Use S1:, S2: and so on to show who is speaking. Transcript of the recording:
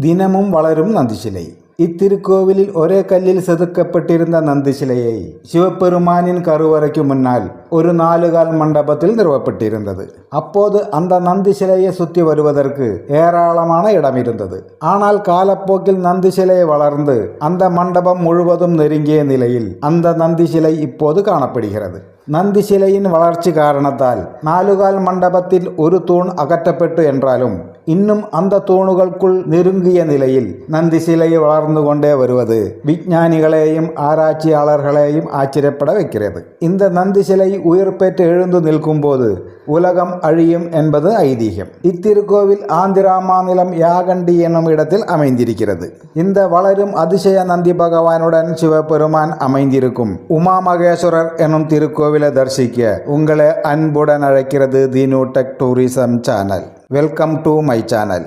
S1: தினமும் வளரும் நந்தி சிலை. இத்திருக்கோவிலில் ஒரே கல்லில் செதுக்கப்பட்டிருந்த நந்தி சிலையை சிவபெருமானின் கருவறைக்கு முன்னால் ஒரு 4 கால் மண்டபத்தில் நிறுவப்பட்டிருந்தது. அப்போது அந்த நந்தி சிலையை சுற்றி வருவதற்கு ஏராளமான இடம் இருந்தது. ஆனால் காலப்போக்கில் நந்தி சிலை வளர்ந்து அந்த மண்டபம் முழுவதும் நெருங்கிய நிலையில் அந்த நந்தி சிலை இப்போது காணப்படுகிறது. நந்தி சிலையின் வளர்ச்சி காரணத்தால் 4 கால் மண்டபத்தில் ஒரு தூண் அகற்றப்பட்டு என்றாலும் இன்னும் அந்த தூணுகளுக்குள் நெருங்கிய நிலையில் நந்தி சிலை வளர்ந்து கொண்டே வருவது விஞ்ஞானிகளையும் ஆராய்ச்சியாளர்களையும் ஆச்சரியப்பட வைக்கிறது. இந்த நந்தி சிலை உயிர் பெற்று எழுந்து நிற்கும் போது உலகம் அழியும் என்பது ஐதீகம். இத்திருக்கோவில் ஆந்திரா மாநிலம் யாகண்டி என்னும் இடத்தில் அமைந்திருக்கிறது. இந்த வளரும் அதிசய நந்தி பகவானுடன் சிவபெருமான் அமைந்திருக்கும் உமா மகேஸ்வரர் என்னும் திருக்கோவிலை தரிசிக்க உங்களை அன்புடன் அழைக்கிறது the new tech tourism channel. Welcome to my channel.